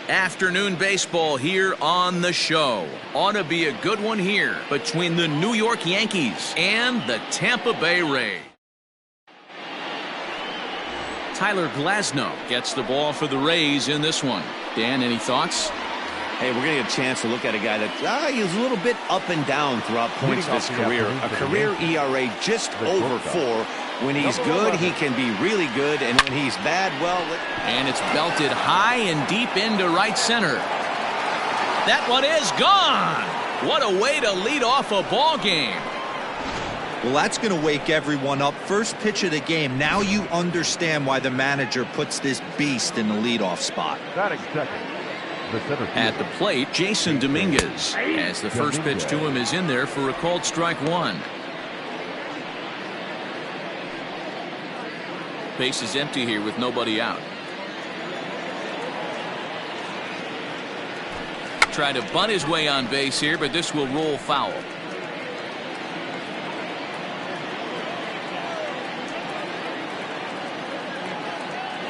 Afternoon baseball here on the show. Ought to be a good one here between the New York Yankees and the Tampa Bay Rays. Tyler Glasnow gets the ball for the Rays in this one. Dan, any thoughts? Hey, we're going to get a chance to look at a guy that he's a little bit up and down throughout points of his career. A career ERA just over 4. When he's good, he can be really good, and when he's bad, well... And it's belted high and deep into right center. That one is gone. What a way to lead off a ball game. Well, that's going to wake everyone up. First pitch of the game. Now you understand why the manager puts this beast in the leadoff spot. Batting second. At the plate, Jason Dominguez, as the first pitch to him is in there for a called strike 1. Base is empty here with nobody out. Try to bunt his way on base here, but this will roll foul.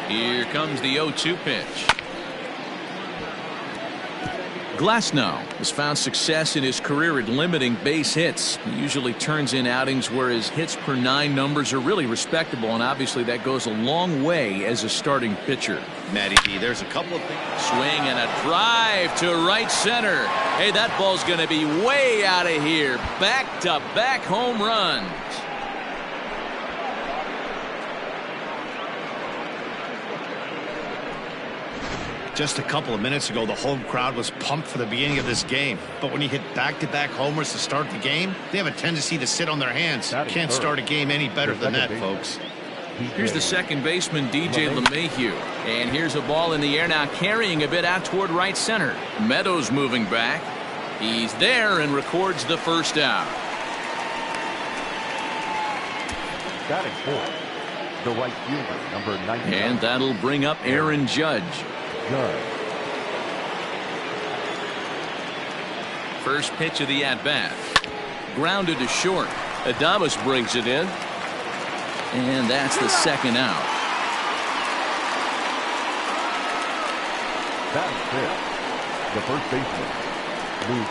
Here comes the 0-2 pitch. Glasnow has found success in his career at limiting base hits. He usually turns in outings where his hits per 9 numbers are really respectable, and obviously that goes a long way as a starting pitcher. Matty B, there's a couple of things. Swing and a drive to right center. Hey, that ball's going to be way out of here. Back-to-back home runs. Just a couple of minutes ago, the home crowd was pumped for the beginning of this game. But when you hit back-to-back homers to start the game, they have a tendency to sit on their hands. Can't start a game any better than that, folks. Here's the second baseman, DJ LeMahieu. And here's a ball in the air now, carrying a bit out toward right center. Meadows moving back. He's there and records the first out. Batting fourth, the right fielder, number 99. And that'll bring up Aaron Judge. First pitch of the at-bat. Grounded to short. Adames brings it in. And that's the second out. Batting fifth, the first baseman, Luke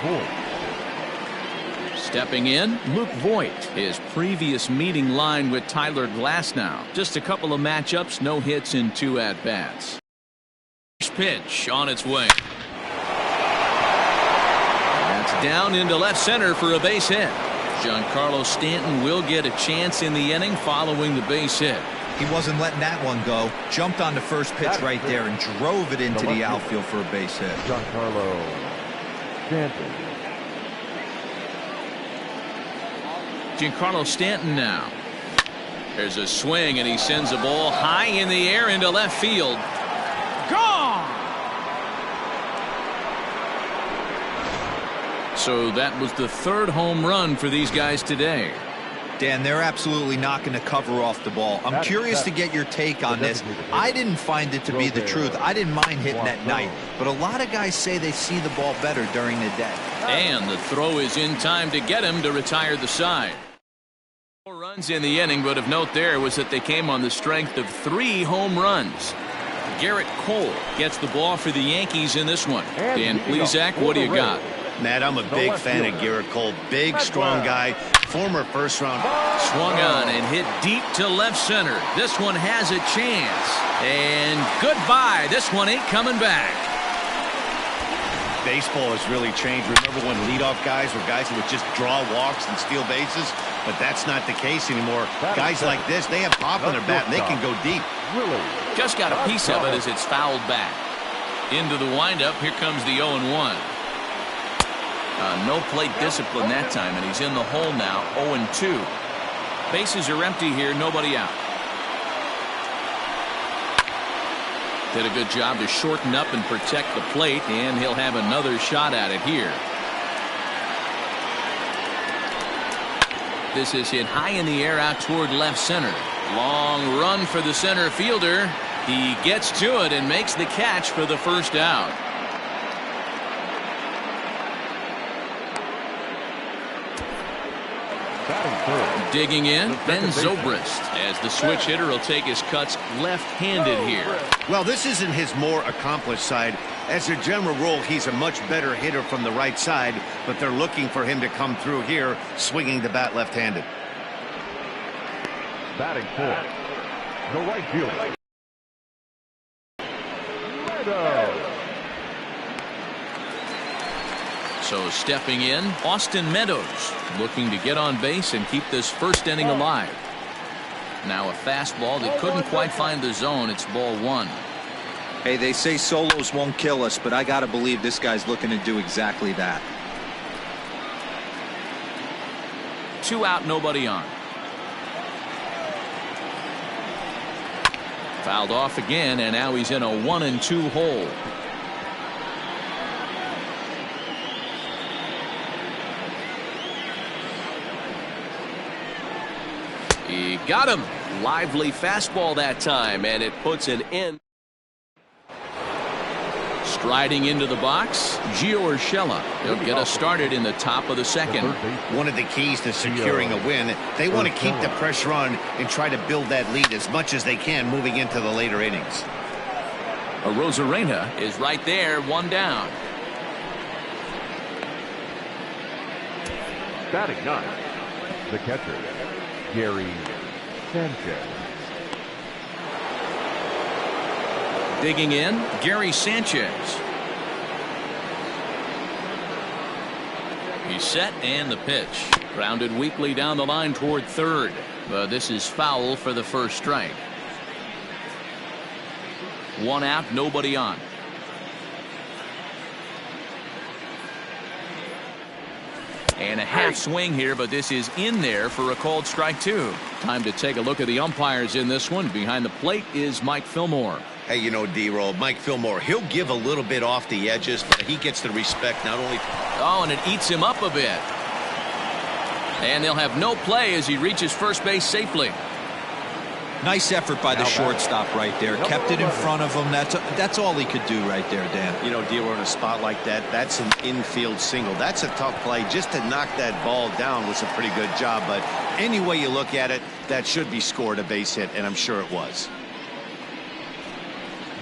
Voigt. Stepping in, Luke Voigt. His previous meeting line with Tyler Glasnow. Just a couple of matchups, no hits in 2 at-bats. Pitch on its way. That's down into left center for a base hit. Giancarlo Stanton will get a chance in the inning following the base hit. He wasn't letting that one go. Jumped on the first pitch right there and drove it into the outfield for a base hit. Giancarlo Stanton. Giancarlo Stanton now. There's a swing and he sends a ball high in the air into left field. Gone! So that was the 3rd home run for these guys today. Dan, they're absolutely not going to cover off the ball. I'm curious to get your take on this. I didn't find it to be the truth. I didn't mind hitting at night, but a lot of guys say they see the ball better during the day. And the throw is in time to get him to retire the side. 4 runs in the inning, but of note there was that they came on the strength of 3 home runs. Garrett Cole gets the ball for the Yankees in this one. Dan Plesac, what do you got? Matt, I'm a big fan of Garrett Cole. Big, strong guy. Former first-round. Swung on and hit deep to left center. This one has a chance. And goodbye. This one ain't coming back. Baseball has really changed. Remember when leadoff guys were guys who would just draw walks and steal bases? But that's not the case anymore. Guys like this, they have pop on their bat and they can go deep. Just got a piece of it as it's fouled back. Into the windup. Here comes the 0-1. No plate discipline that time, and he's in the hole now. 0-2. Bases are empty here. Nobody out. Did a good job to shorten up and protect the plate, and he'll have another shot at it here. This is hit high in the air out toward left center. Long run for the center fielder. He gets to it and makes the catch for the first out. Digging in, Ben Zobrist, as the switch hitter will take his cuts left-handed here. Well, this isn't his more accomplished side. As a general rule, he's a much better hitter from the right side, but they're looking for him to come through here, swinging the bat left-handed. Batting fourth, the right fielder. So stepping in, Austin Meadows, looking to get on base and keep this first inning alive. Now a fastball that couldn't quite find the zone. It's ball one. Hey, they say solos won't kill us, but I gotta believe this guy's looking to do exactly that. 2 out, nobody on. Fouled off again, and now he's in a 1-2 hole. He got him. Lively fastball that time, and it puts an end. Striding into the box, Gio Urshela. He'll get us started in the top of the second. One of the keys to securing a win, they want to keep the pressure on and try to build that lead as much as they can moving into the later innings. Arozarena is right there, 1 down. Batting ninth, the catcher, Gary Sanchez. Digging in, Gary Sanchez. He's set, and the pitch. Grounded weakly down the line toward third. But this is foul for the first strike. 1 out, nobody on. And a half swing here, but this is in there for a called strike 2. Time to take a look at the umpires in this one. Behind the plate is Mike Fillmore. Hey, you know, D-Roll, Mike Fillmore, he'll give a little bit off the edges, but he gets the respect not only... Oh, and it eats him up a bit. And they'll have no play as he reaches first base safely. Nice effort by the shortstop right there. Kept it in front of him. That's all he could do right there, Dan. You know, D-Roll, in a spot like that, that's an infield single. That's a tough play. Just to knock that ball down was a pretty good job, but any way you look at it, that should be scored a base hit, and I'm sure it was.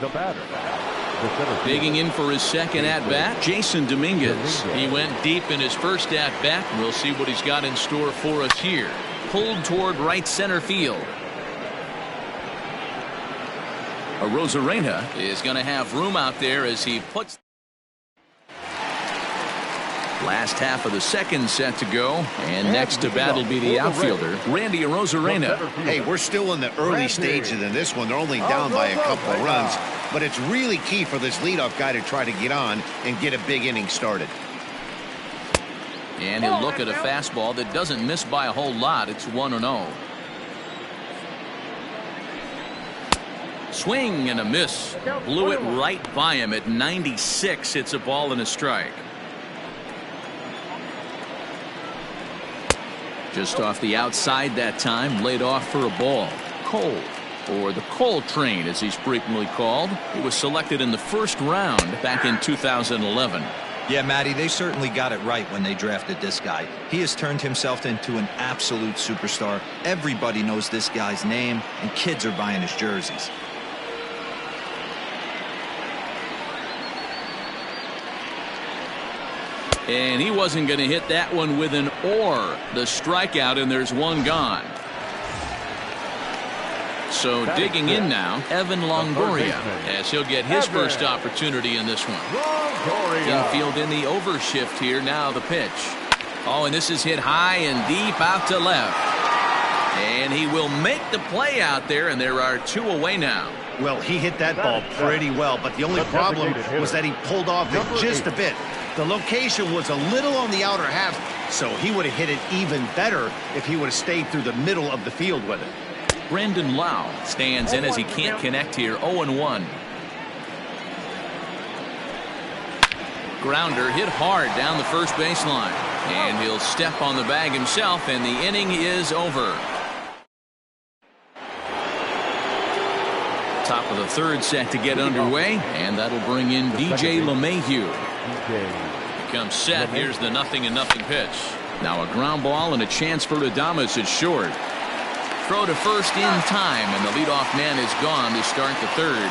The batter, digging in for his second at-bat, Jason Dominguez. He went deep in his first at-bat. We'll see what he's got in store for us here. Pulled toward right center field. Arozarena is going to have room out there as he puts. Last half of the second set to go, and next to bat will be the outfielder, Randy Arozarena. Hey, we're still in the early stages in this one. They're only down by a couple of runs, but it's really key for this leadoff guy to try to get on and get a big inning started. And he'll look at a fastball that doesn't miss by a whole lot. It's 1-0. Swing and a miss. Blew it right by him at 96. It's a ball and a strike. Just off the outside that time, laid off for a ball. Cole, or the Cole train as he's frequently called. He was selected in the first round back in 2011. Yeah, Matty, they certainly got it right when they drafted this guy. He has turned himself into an absolute superstar. Everybody knows this guy's name, and kids are buying his jerseys. And he wasn't going to hit that one with an or. The strikeout, and there's one gone. So digging in now, Evan Longoria, as he'll get his first opportunity in this one. Infield in the overshift here. Now the pitch. Oh, and this is hit high and deep out to left. And he will make the play out there, and there are 2 away now. Well, he hit that ball pretty well, but the only problem was that he pulled off it just a bit. The location was a little on the outer half, so he would have hit it even better if he would have stayed through the middle of the field with it. Brendan Lau stands in as he can't connect here. 0-1. Grounder hit hard down the first baseline, and he'll step on the bag himself, and the inning is over. Top of the third set to get underway, and that'll bring in DJ LeMahieu. Comes set. Here's the 0-0 pitch. Now a ground ball and a chance for Adames at short. Throw to first in time, and the leadoff man is gone to start the third.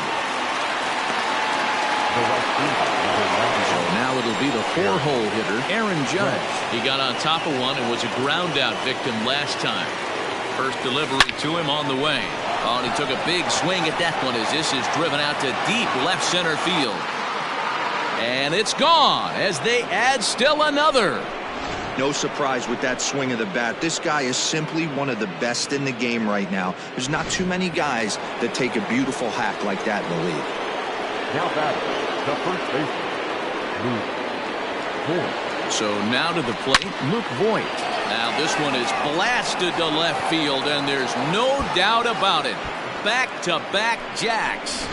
So now it'll be the 4-hole hitter, Aaron Judge. He got on top of one and was a ground out victim last time. First delivery to him on the way. Oh, and he took a big swing at that one as this is driven out to deep left center field. And it's gone as they add still another. No surprise with that swing of the bat. This guy is simply one of the best in the game right now. There's not too many guys that take a beautiful hack like that in the league. Now batting, the first baseman, Luke Voigt. So now to the plate, Luke Voigt. Now this one is blasted to left field, and there's no doubt about it. Back-to-back jacks.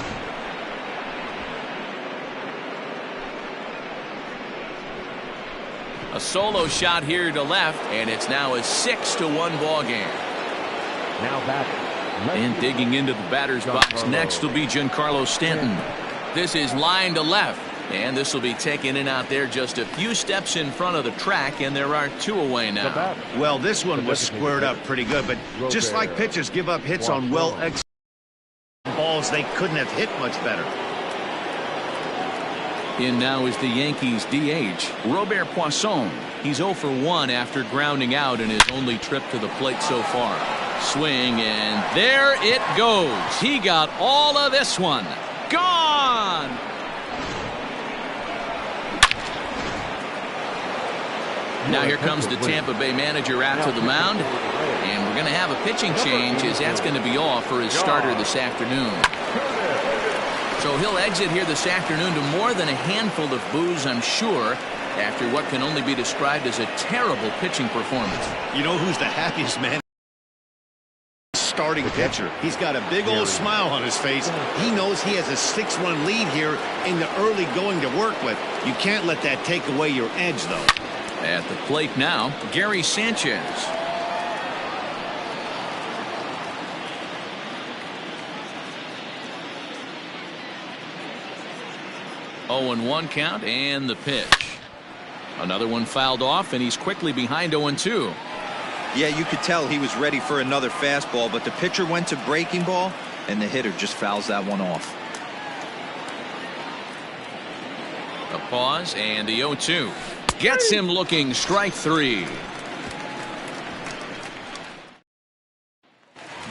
A solo shot here to left, and it's now a 6-1 ball game. Now batting. And digging into the batter's box next will be Giancarlo Stanton. This is line to left, and this will be taken in out there just a few steps in front of the track, and there are 2 away now. Well, this one was squared up pretty good, but just like pitchers give up hits on well-executed balls, they couldn't have hit much better. In now is the Yankees DH, Robert Poisson. He's 0 for 1 after grounding out in his only trip to the plate so far. Swing, and there it goes. He got all of this one. Gone! Now here comes the Tampa Bay manager out to the mound. And we're going to have a pitching change as that's going to be off for his starter this afternoon. So he'll exit here this afternoon to more than a handful of boos, I'm sure, after what can only be described as a terrible pitching performance. You know who's the happiest man? Starting pitcher. He's got a big old smile on his face. He knows he has a 6-run lead here in the early going to work with. You can't let that take away your edge, though. At the plate now, Gary Sanchez. 0-1 count, and the pitch. Another one fouled off, and he's quickly behind 0-2. Yeah, you could tell he was ready for another fastball, but the pitcher went to breaking ball, and the hitter just fouls that one off. A pause, and the 0-2. Gets him looking, strike 3.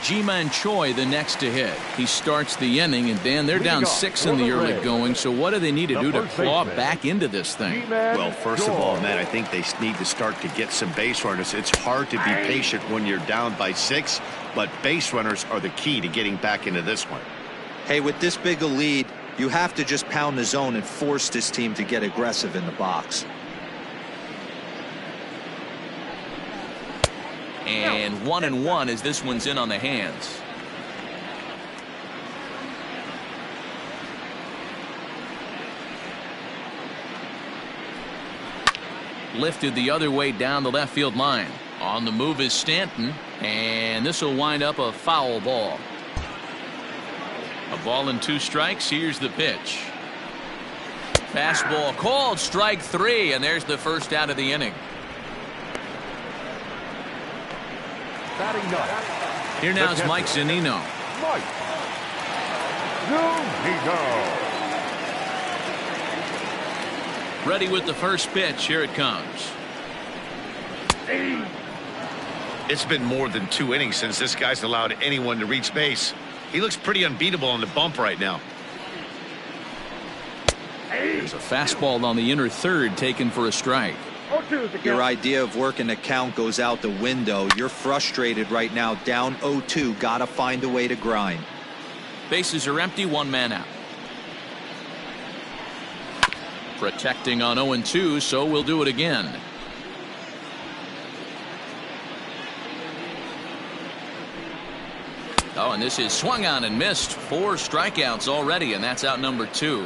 Ji-Man Choi the next to hit. He starts the inning, and Dan, they're down 6 in the early going, so what do they need to do to claw back into this thing? Well, first of all, Matt, I think they need to start to get some base runners. It's hard to be patient when you're down by 6, but base runners are the key to getting back into this one. Hey, with this big a lead, you have to just pound the zone and force this team to get aggressive in the box. And 1-1 as this one's in on the hands. Lifted the other way down the left field line. On the move is Stanton, and this will wind up a foul ball. A ball and 2 strikes. Here's the pitch. Fastball called, strike 3, and there's the first out of the inning. Here now is Mike Zunino. Ready with the first pitch. Here it comes. It's been more than 2 innings since this guy's allowed anyone to reach base. He looks pretty unbeatable on the bump right now. There's a fastball on the inner third taken for a strike. Your idea of working the count goes out the window. You're frustrated right now, down 0-2. Gotta find a way to grind. Bases are empty, 1 man out. Protecting on 0-2, so we'll do it again. Oh, and this is swung on and missed. 4 strikeouts already, and that's out number 2.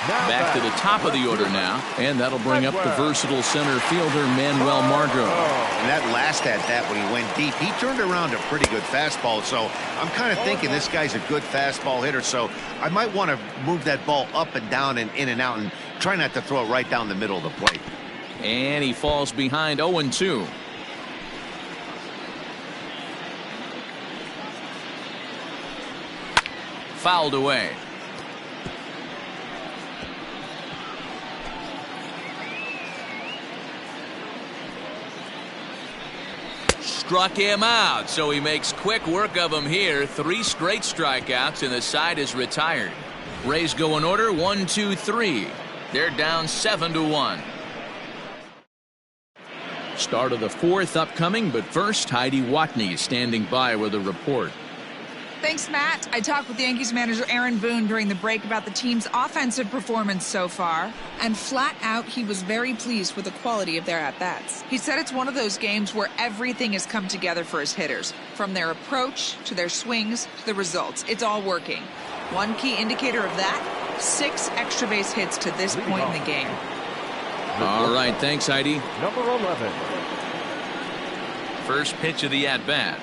Back to the top of the order now, and that'll bring up the versatile center fielder Manuel Margot. And that last at-bat when he went deep, he turned around a pretty good fastball. So I'm kind of thinking this guy's a good fastball hitter, so I might want to move that ball up and down and in and out and Try not to throw it right down the middle of the plate. And he falls behind 0-2. Fouled away. Struck him out, so he makes quick work of him here. 3 straight strikeouts, and the side is retired. Rays go in order 1-2-3. They're down 7-1. Start of the 4th upcoming, but first, Heidi Watney is standing by with a report. Thanks, Matt. I talked with Yankees manager Aaron Boone during the break about the team's offensive performance so far, and flat out, he was very pleased with the quality of their at-bats. He said it's one of those games where everything has come together for his hitters, from their approach to their swings to the results. It's all working. One key indicator of that, 6 extra base hits to this point in the game. All right, thanks, Heidi. Number 11. First pitch of the at-bat.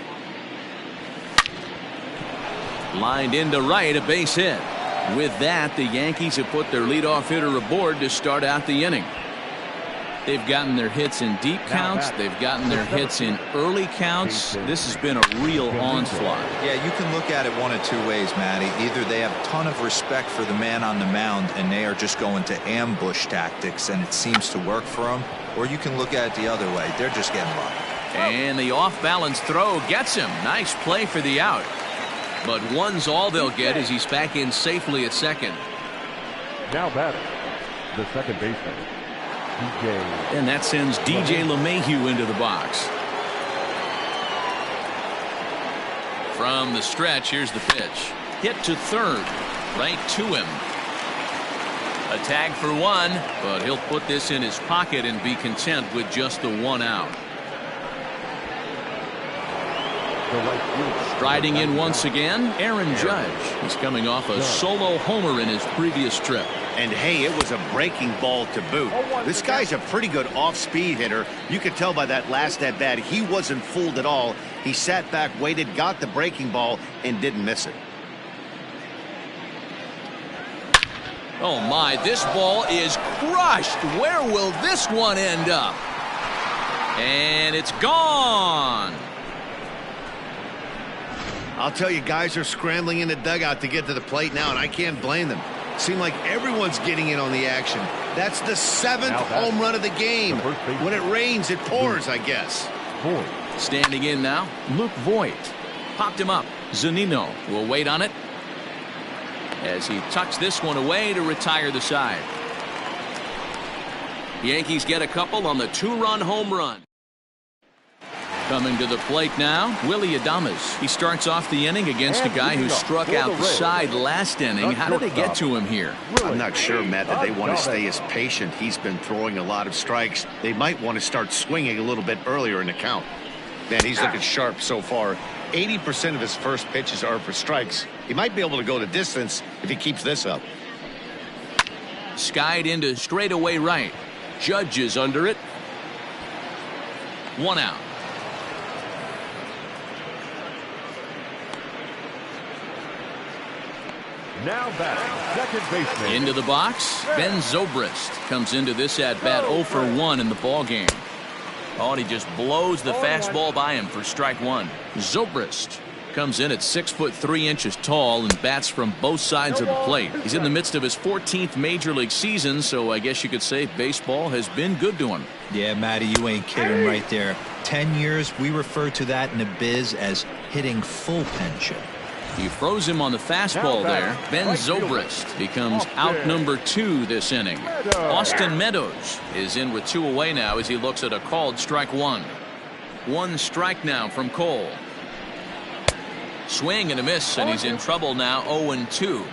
Lined into right, a base hit. With that, the Yankees have put their leadoff hitter aboard to start out the inning. They've gotten their hits in deep counts. They've gotten their hits in early counts. This has been a real onslaught. Yeah, you can look at it one of 2 ways, Matty. Either they have a ton of respect for the man on the mound and they are just going to ambush tactics and it seems to work for them, or you can look at it the other way. They're just getting lucky. And the off-balance throw gets him. Nice play for the out. But one's all they'll get as he's back in safely at second. Now batting, the second baseman, DJ. And that sends DJ LeMahieu into the box. From the stretch, here's the pitch. Hit to third. Right to him. A tag for 1, but he'll put this in his pocket and be content with just the 1 out. Striding in once again, Aaron Judge. He's coming off a solo homer in his previous trip. And hey, it was a breaking ball to boot. This guy's a pretty good off-speed hitter. You could tell by that last at-bat he wasn't fooled at all. He sat back, waited, got the breaking ball, and didn't miss it. Oh my, this ball is crushed. Where will this one end up? And it's gone. I'll tell you, guys are scrambling in the dugout to get to the plate now, and I can't blame them. Seems like everyone's getting in on the action. That's the 7th home run of the game. When it rains, it pours, I guess. Voit. Standing in now, Luke Voit. Popped him up. Zunino will wait on it as he tucks this one away to retire the side. Yankees get a couple on the 2-run home run. Coming to the plate now, Willie Adames. He starts off the inning against a guy who struck outside last inning. How did they get to him here? I'm not sure, Matt, that they want to stay as patient. He's been throwing a lot of strikes. They might want to start swinging a little bit earlier in the count. Man, he's looking sharp so far. 80% of his first pitches are for strikes. He might be able to go the distance if he keeps this up. Skied into straightaway right. Judge is under it. 1 out. Now batting, second baseman. Into the box, Ben Zobrist comes into this at-bat 0 for 1 in the ballgame. Oh, and he just blows the fastball by him for strike 1. Zobrist comes in at 6'3" tall and bats from both sides of the plate. He's in the midst of his 14th major league season, so I guess you could say baseball has been good to him. Yeah, Matty, you ain't kidding right there. 10 years, we refer to that in the biz as hitting full pension. He froze him on the fastball there. Ben Zobrist becomes out number 2 this inning. Austin Meadows is in with 2 away now as he looks at a called strike 1. 1 strike now from Cole. Swing and a miss, and he's in trouble now. 0-2.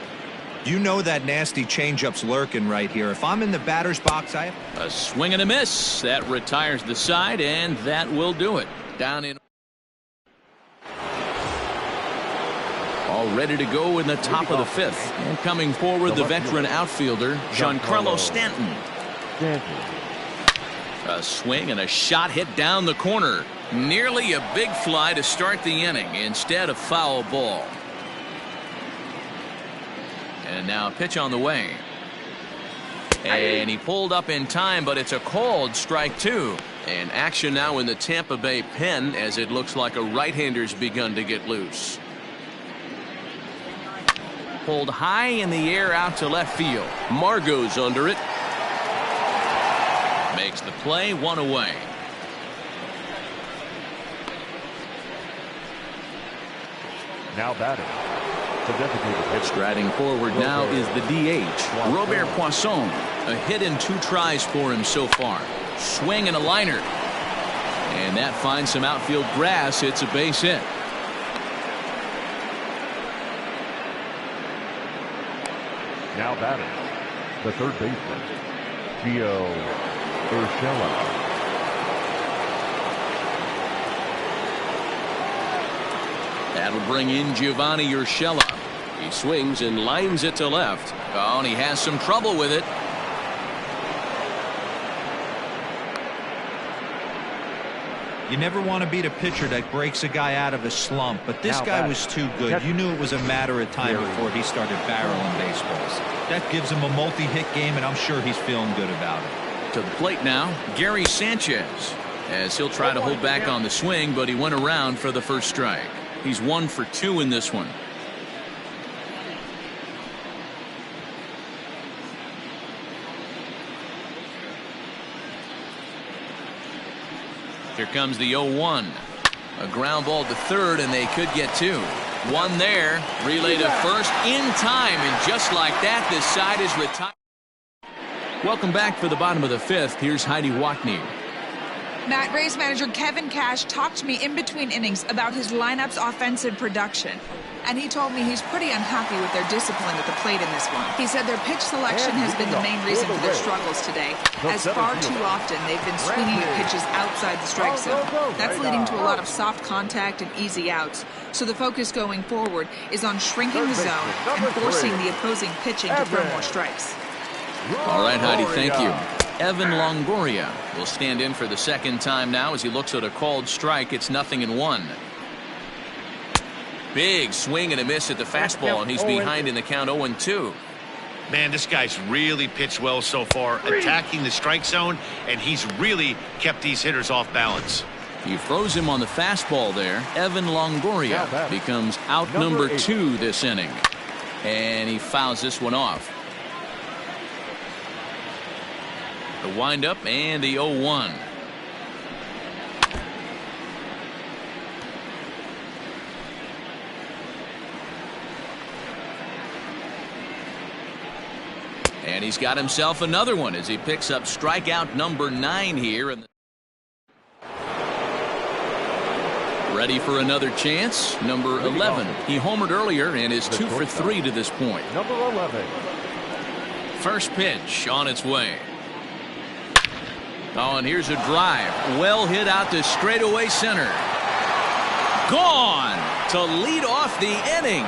You know that nasty changeup's lurking right here. If I'm in the batter's box, I have a swing and a miss. That retires the side, and that will do it. Down in. All ready to go in the top of the 5th. And coming forward, the veteran outfielder, Giancarlo Stanton. A swing and a shot hit down the corner. Nearly a big fly to start the inning. Instead, a foul ball. And now a pitch on the way. And he pulled up in time, but it's a called strike two. And action now in the Tampa Bay pen as it looks like a right-hander's begun to get loose. Pulled high in the air out to left field. Margot's under it. Makes the play, one away. Now batting. The designated hitter. Striding forward now is the DH, Robert Poisson. A hit and 2 tries for him so far. Swing and a liner. And that finds some outfield grass. It's a base hit. Now batting. The third baseman, Gio Urshela. That'll bring in Giovanni Urshela. He swings and lines it to left. Oh, and he has some trouble with it. You never want to beat a pitcher that breaks a guy out of a slump, but this guy was too good. You knew it was a matter of time before he started barreling baseballs. That gives him a multi-hit game, and I'm sure he's feeling good about it. To the plate now, Gary Sanchez, as he'll try to hold back on the swing, but he went around for the first strike. He's 1 for 2 in this one. Here comes the 0-1. A ground ball to third, and they could get 2. 1 there. Relay to first in time, and just like that, this side is retired. Welcome back for the bottom of the 5th. Here's Heidi Watney. Matt, Rays manager Kevin Cash talked to me in between innings about his lineup's offensive production. And he told me he's pretty unhappy with their discipline at the plate in this one. He said their pitch selection has been the main reason for their struggles today, as far too often they've been swinging at pitches outside the strike zone. That's leading to a lot of soft contact and easy outs. So the focus going forward is on shrinking the zone and forcing the opposing pitching to throw more strikes. All right, Heidi, thank you. Evan Longoria will stand in for the second time now as he looks at a called strike. It's 0-1. Big swing and a miss at the fastball, and he's behind in the count 0-2. Man, this guy's really pitched well so far, attacking the strike zone, and he's really kept these hitters off balance. He throws him on the fastball there. Evan Longoria becomes out number 2 this inning. And he fouls this one off. The windup and the 0-1. And he's got himself another one as he picks up strikeout number 9 here. Ready for another chance. Number 11. He homered earlier and is 2 for 3 to this point. Number 11. First pitch on its way. Oh, and here's a drive. Well hit out to straightaway center. Gone to lead off the inning.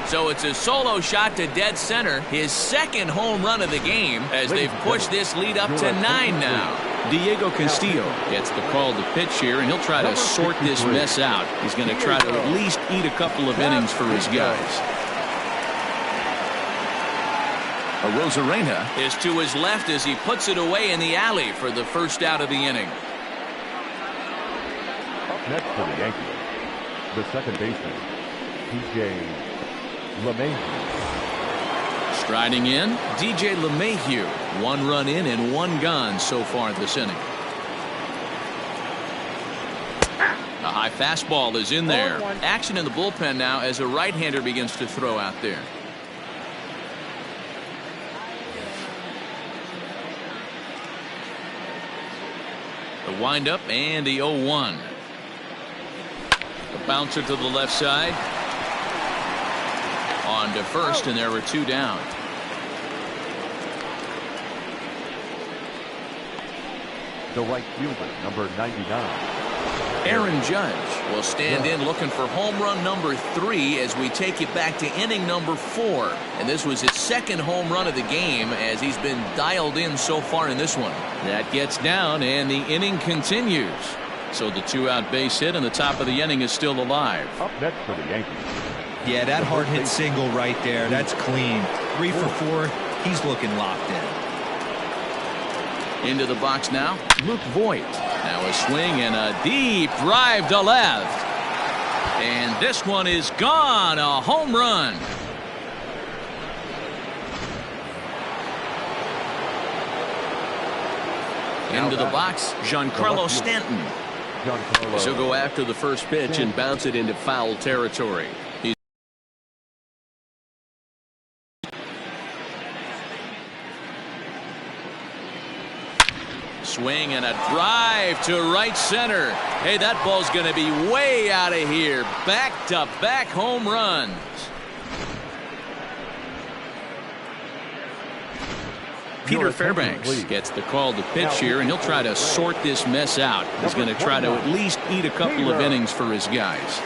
So it's a solo shot to dead center, his second home run of the game, as they've pushed this lead up to 9 now. Diego Castillo gets the call to pitch here, and he'll try to sort this mess out. He's going to try to at least eat a couple of innings for his guys. Arozarena is to his left as he puts it away in the alley for the first out of the inning. Up next for the Yankees, the second baseman, DJ LeMahieu. Striding in, DJ LeMahieu. 1 run in and 1 gone so far this inning. A high fastball is in there. Action in the bullpen now as a right-hander begins to throw out there. The windup and the 0-1. The bouncer to the left side. On to first, and there were 2 down. The right fielder, number 99. Aaron Judge will stand in looking for home run number 3 as we take it back to inning number 4. And this was his second home run of the game as he's been dialed in so far in this one. That gets down, and the inning continues. So the 2-out base hit and the top of the inning is still alive. Up next for the Yankees. Yeah, that hard hit single right there. That's clean. 3 for 4. He's looking locked in. Into the box now, Luke Voigt. Now a swing and a deep drive to left. And this one is gone. A home run. Into the box, Giancarlo Stanton. He'll go after the first pitch and bounce it into foul territory. Swing and a drive to right center. Hey, that ball's going to be way out of here. Back-to-back home runs. Peter Fairbanks gets the call to pitch here, and he'll try to sort this mess out. He's going to try to at least eat a couple of innings for his guys.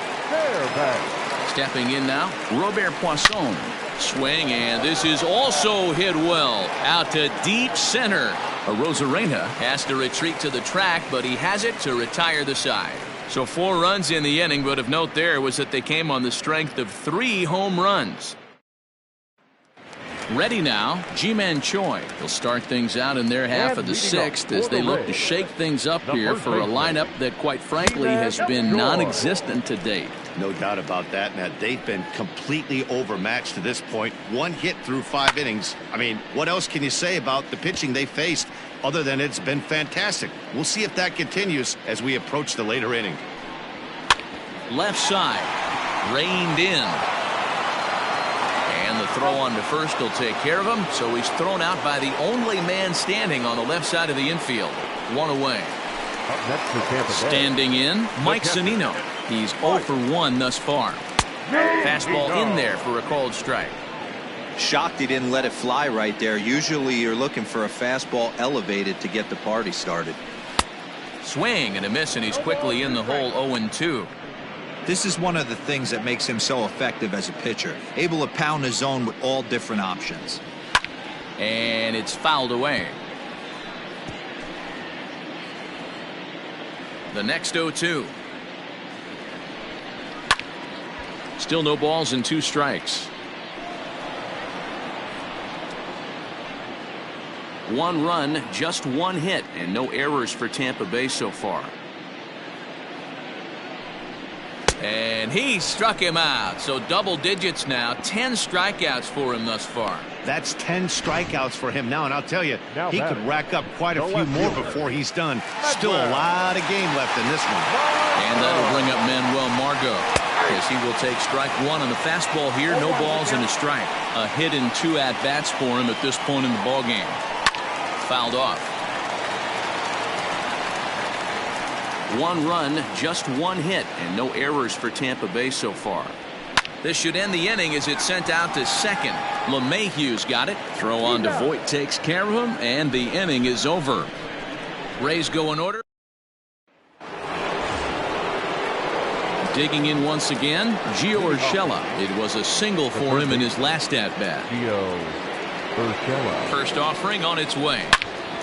Stepping in now, Robert Poisson. Swing, and this is also hit well. Out to deep center. Arozarena has to retreat to the track, but he has it to retire the side. So 4 runs in the inning, but of note there was that they came on the strength of 3 home runs. Ready now, Ji-Man Choi. They'll start things out in their half of the 6th as they look to shake things up here for a lineup that, quite frankly, has been non-existent to date. No doubt about that, Matt. They've been completely overmatched to this point. 1 hit through 5 innings. I mean, what else can you say about the pitching they faced other than it's been fantastic? We'll see if that continues as we approach the later inning. Left side, reined in. And the throw on to first will take care of him, so he's thrown out by the only man standing on the left side of the infield. 1 away. Standing in, Mike Zunino. He's 0 for 1 thus far. Fastball in there for a called strike. Shocked he didn't let it fly right there. Usually you're looking for a fastball elevated to get the party started. Swing and a miss, and he's quickly in the hole. 0-2. This is one of the things that makes him so effective as a pitcher. Able to pound the zone with all different options. And it's fouled away. The next 0-2. Still no balls and 2 strikes. 1 run, just 1 hit, and no errors for Tampa Bay so far. And he struck him out. So double digits now. 10 strikeouts for him thus far. That's 10 strikeouts for him now, and I'll tell you, he could rack up quite a few more before he's done. Still a lot of game left in this one. And that'll bring up Manuel Margot, as he will take strike 1 on the fastball here. No balls and a strike. A hit and 2 at-bats for him at this point in the ballgame. Fouled off. 1 run, just 1 hit, and no errors for Tampa Bay so far. This should end the inning as it's sent out to second. LeMahieu's got it. Throw on to Voigt takes care of him, and the inning is over. Rays go in order. Digging in once again, Gio Urshela. It was a single for him in his last at-bat. First offering on its way.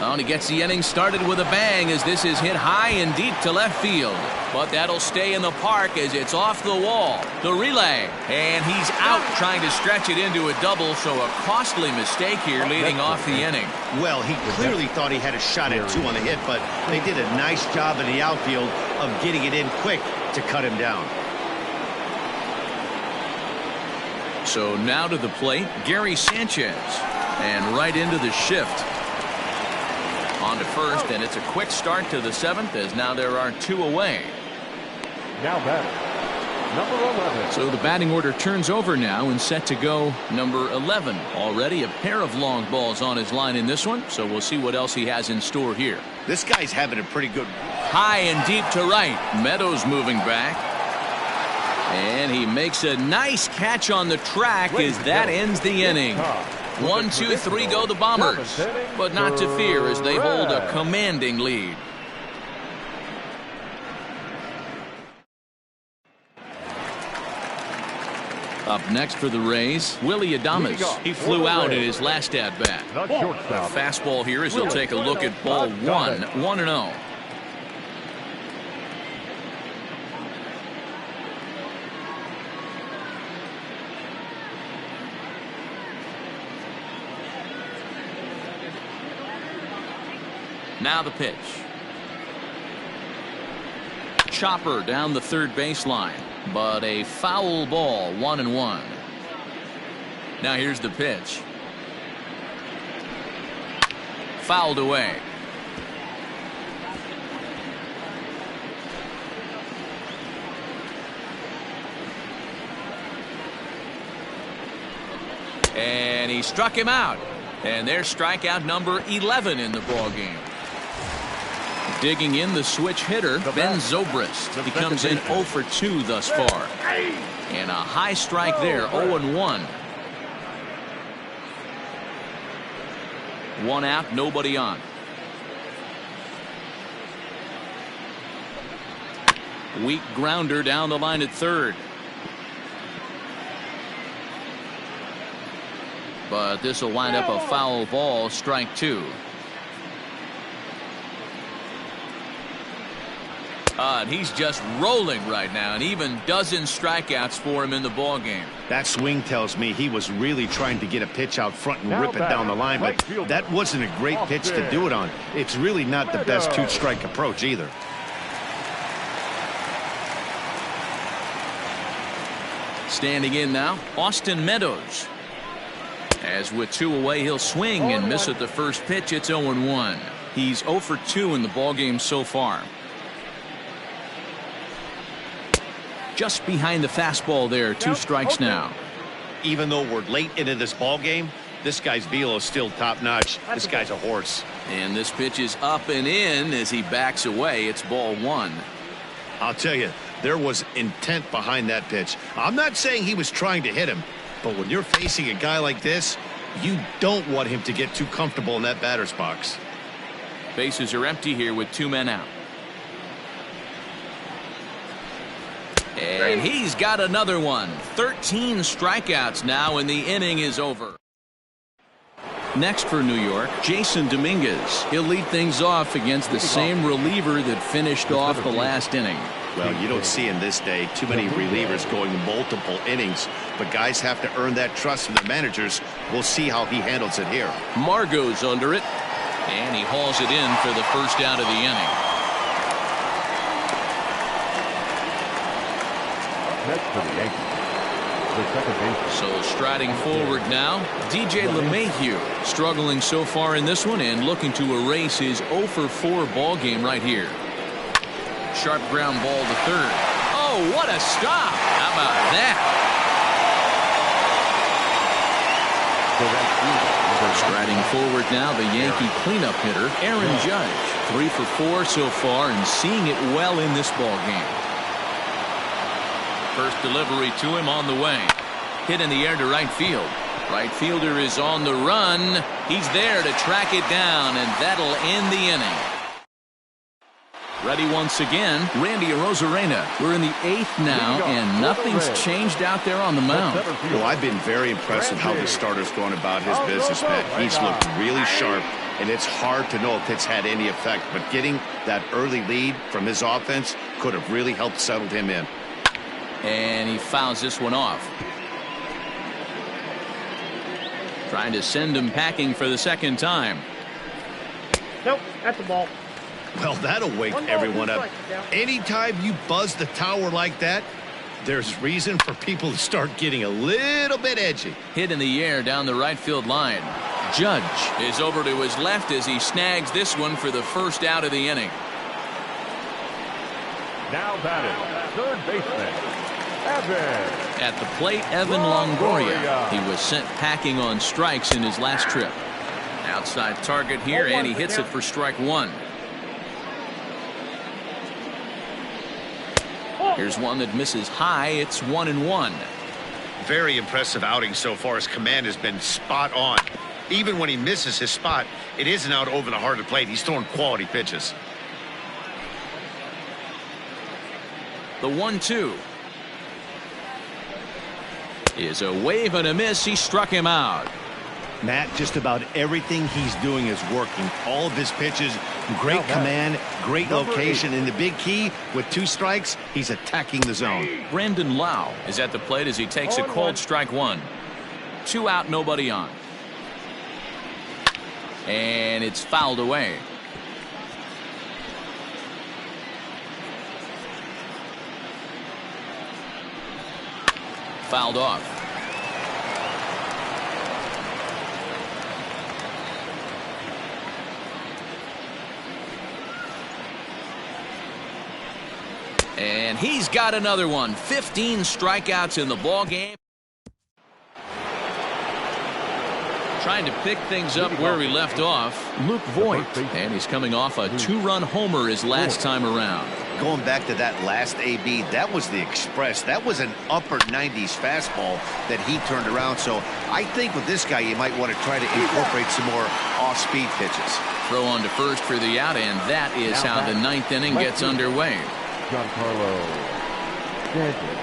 And he gets the inning started with a bang as this is hit high and deep to left field. But that'll stay in the park as it's off the wall. The relay. And he's out trying to stretch it into a double, so a costly mistake here leading off the inning. Well, he clearly thought he had a shot at 2 on the hit, but they did a nice job in the outfield of getting it in quick to cut him down. So now to the plate, Gary Sanchez. And right into the shift. On to first, and it's a quick start to the 7th as now there are 2 away. Now batting, number 11. So the batting order turns over now and set to go number 11. Already a pair of long balls on his line in this one, so we'll see what else he has in store here. This guy's having a pretty good. High and deep to right. Meadows moving back. And he makes a nice catch on the track as that ends the inning. 1, 2, 3 go the Bombers, but not to fear as they hold a commanding lead. Up next for the Rays, Willy Adames. He flew out in his last at-bat. Fastball here as he'll take a look at ball 1, 1-0. Now the pitch. Chopper down the third baseline, but a foul ball, 1-1. Now here's the pitch. Fouled away. And he struck him out. And there's strikeout number 11 in the ball game. Digging in the switch hitter, Ben Zobrist. He comes in 0 for 2 thus far. And a high strike there, 0-1. 1 out, nobody on. Weak grounder down the line at third. But this will wind up a foul ball, strike 2. And he's just rolling right now, and even dozen strikeouts for him in the ball game. That swing tells me he was really trying to get a pitch out front and rip it down the line, but that wasn't a great pitch to do it on. It's really not the best two-strike approach either. Standing in now, Austin Meadows. As with 2 away, he'll swing and miss at the first pitch. It's 0-1. He's 0 for 2 in the ball game so far. Just behind the fastball there, 2 strikes now. Even though we're late into this ball game, this guy's velo is still top-notch. This guy's a horse. And this pitch is up and in as he backs away. It's ball 1. I'll tell you, there was intent behind that pitch. I'm not saying he was trying to hit him, but when you're facing a guy like this, you don't want him to get too comfortable in that batter's box. Bases are empty here with 2 men out. And he's got another one. 13 strikeouts now, and the inning is over. Next for New York, Jason Dominguez. He'll lead things off against the same reliever that finished off the last inning. Well, you don't see in this day too many relievers going multiple innings, but guys have to earn that trust from their managers. We'll see how he handles it here. Margot's under it, and he hauls it in for the first out of the inning. Next for the Yankees, the second baseman. So striding forward now, DJ LeMahieu, struggling so far in this one and looking to erase his 0 for 4 ball game right here. Sharp ground ball to third. Oh, what a stop! How about that? Striding forward now, the Yankee cleanup hitter, Aaron Judge. 3 for 4 so far and seeing it well in this ball game. First delivery to him on the way. Hit in the air to right field. Right fielder is on the run. He's there to track it down, and that'll end the inning. Ready once again, Randy Arozarena. We're in the 8th now, and nothing's changed out there on the mound. Well, I've been very impressed with how the starter's going about his business, Matt. He's looked really sharp, and it's hard to know if it's had any effect, but getting that early lead from his offense could have really helped settle him in. And he fouls this one off. Trying to send him packing for the second time. Nope, that's the ball. Well, that'll wake everyone up. Anytime you buzz the tower like that, there's reason for people to start getting a little bit edgy. Hit in the air down the right field line. Judge is over to his left as he snags this one for the first out of the inning. Now batting, third baseman, Evan. At the plate, Evan Longoria. He was sent packing on strikes in his last trip. Outside target here, and he hits it for strike 1. Here's one that misses high. It's 1-1. Very impressive outing so far. His command has been spot on. Even when he misses his spot, it isn't out over the heart of the plate. He's throwing quality pitches. The 1-2 is a wave and a miss. He struck him out. Matt, just about everything he's doing is working. All of his pitches, great command, great location, and the big key, with 2 strikes, he's attacking the zone. Brandon Lau is at the plate as he takes a called strike 1. 2 out, nobody on. And it's fouled away. fouled off. And he's got another one. 15 strikeouts in the ball game. Trying to pick things up where we left off, Luke Voigt, and he's coming off a 2-run homer his last time around. Going back to that last AB, that was the express. That was an upper 90s fastball that he turned around. So I think with this guy, you might want to try to incorporate some more off-speed pitches. Throw on to first for the out, and that is how the 9th inning gets underway. Giancarlo Stanton.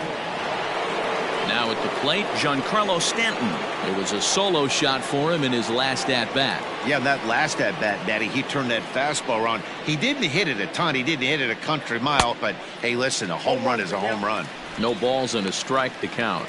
Now at the plate, Giancarlo Stanton. It was a solo shot for him in his last at-bat. Yeah, that last at-bat, Daddy, he turned that fastball around. He didn't hit it a ton. He didn't hit it a country mile. But, hey, listen, a home run is a home run. No balls and a strike to count.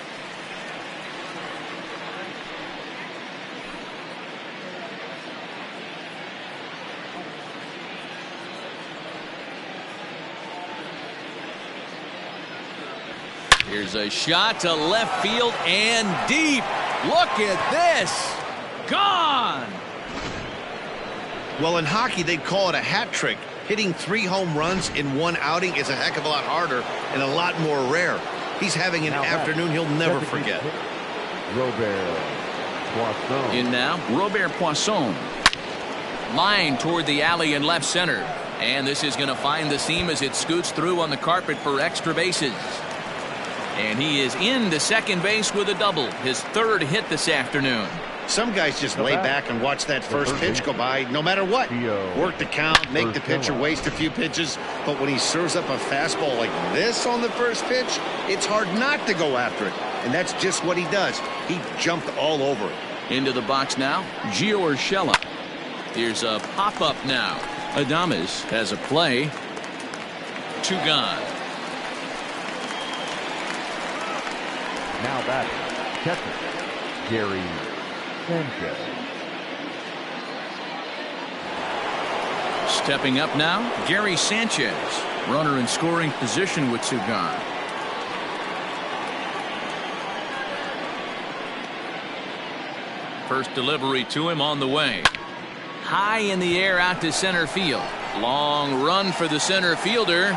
Here's a shot to left field and deep. Look at this. Gone. Well, in hockey, they'd call it a hat trick. Hitting 3 home runs in one outing is a heck of a lot harder and a lot more rare. He's having an afternoon he'll never forget. Robert Poisson. In now, Robert Poisson. Line toward the alley in left center. And this is going to find the seam as it scoots through on the carpet for extra bases. And he is into second base with a double. His 3rd hit this afternoon. Some guys just lay back and watch that first pitch go by no matter what. Work the count, make the pitcher waste a few pitches. But when he serves up a fastball like this on the first pitch, it's hard not to go after it. And that's just what he does. He jumped all over it. Into the box now, Gio Urshela. Here's a pop-up now. Adames has a play. 2 gone. Now batting, catcher, Gary Sanchez. Stepping up now, Gary Sanchez. Runner in scoring position with 2 gone. First delivery to him on the way. High in the air out to center field. Long run for the center fielder.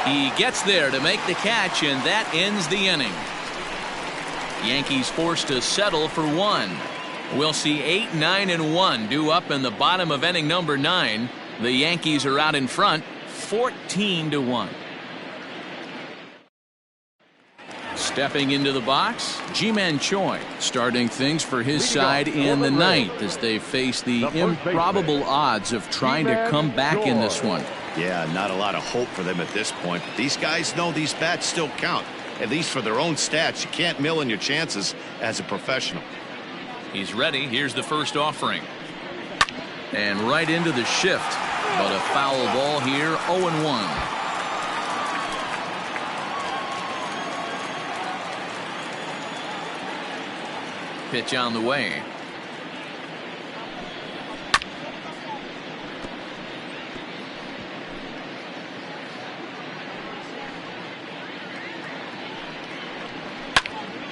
He gets there to make the catch, and that ends the inning. Yankees forced to settle for 1. We'll see 8, 9, and 1 due up in the bottom of inning number 9. The Yankees are out in front, 14-1. Stepping into the box, Ji-Man Choi starting things for his side in the 9th as they face the improbable odds of trying to come back in this one. Yeah, not a lot of hope for them at this point. But these guys know these bats still count. At least for their own stats. You can't mill in your chances as a professional. He's ready. Here's the first offering. And right into the shift. But a foul ball here, 0-1. Pitch on the way.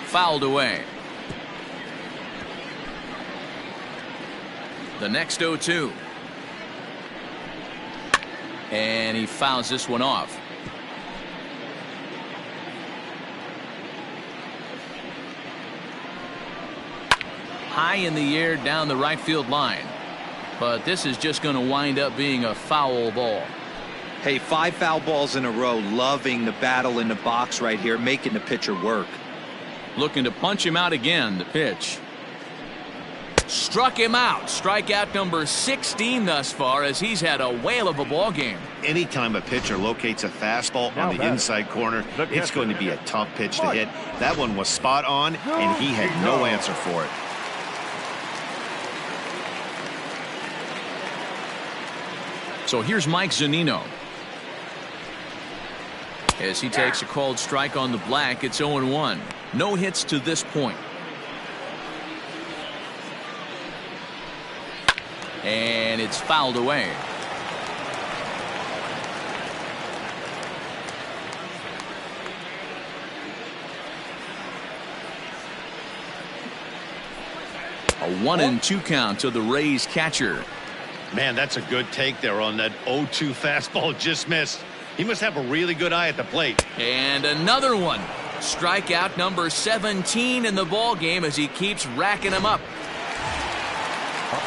Fouled away. The next 0-2. And he fouls this one off. High in the air down the right field line. But this is just going to wind up being a foul ball. Hey, 5 foul balls in a row. Loving the battle in the box right here, making the pitcher work. Looking to punch him out again. The pitch. Struck him out. Strikeout number 16 thus far as he's had a whale of a ball game. Anytime a pitcher locates a fastball on the inside corner, it's going to be a tough pitch to hit. That one was spot on, and he had no answer for it. So here's Mike Zunino. As he takes a called strike on the black, it's 0-1. No hits to this point. And it's fouled away. A 1-2 count to the Rays catcher. Man, that's a good take there on that 0-2 fastball. Just missed. He must have a really good eye at the plate. And another one. Strikeout number 17 in the ball game as he keeps racking them up.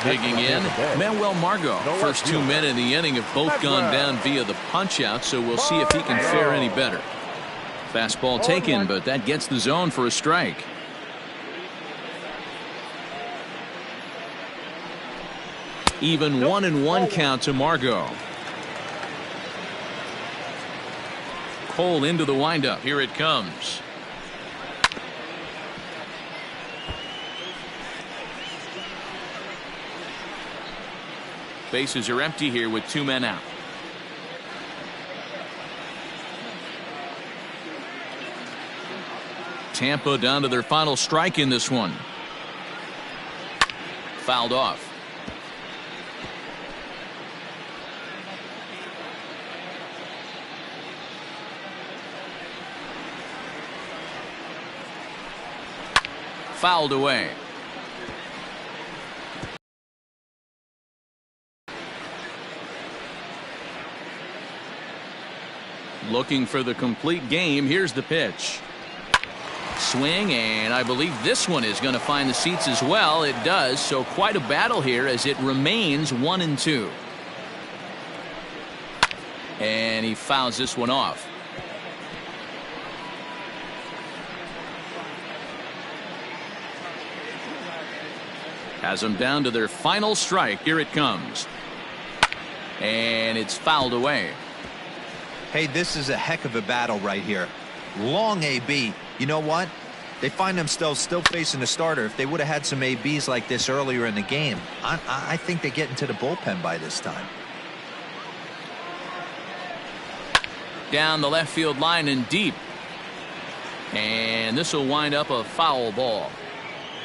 Digging in, Manuel Margot. First 2 men in the inning have both gone down via the punch-out, so we'll see if he can fare any better. Fastball taken, but that gets the zone for a strike. Even 1-1 count to Margot. Cole into the windup. Here it comes. Bases are empty here with 2 men out. Tampa down to their final strike in this one. Fouled off. Fouled away. Looking for the complete game. Here's the pitch. Swing, and I believe this one is going to find the seats as well. It does, so quite a battle here as it remains 1-2. And he fouls this one off. Has them down to their final strike. Here it comes. And it's fouled away. Hey, this is a heck of a battle right here. Long AB. You know what? They find themselves still facing a starter. If they would have had some ABs like this earlier in the game, I think they get into the bullpen by this time. Down the left field line and deep. And this will wind up a foul ball.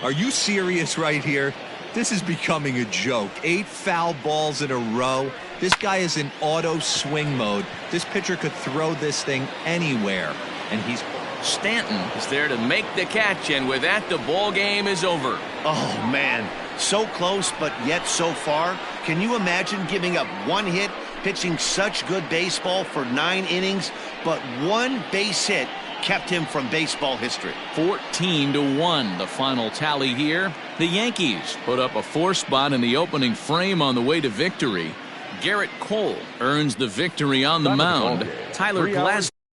Are you serious right here? This is becoming a joke. 8 foul balls in a row. This guy is in auto swing mode. This pitcher could throw this thing anywhere. And Stanton is there to make the catch, and with that, the ball game is over. Oh, man. So close, but yet so far. Can you imagine giving up 1 hit, pitching such good baseball for 9 innings, but 1 base hit kept him from baseball history? 14-1, the final tally here. The Yankees put up a 4 spot in the opening frame on the way to victory. Garrett Cole earns the victory on the mound. Tyler Glasnow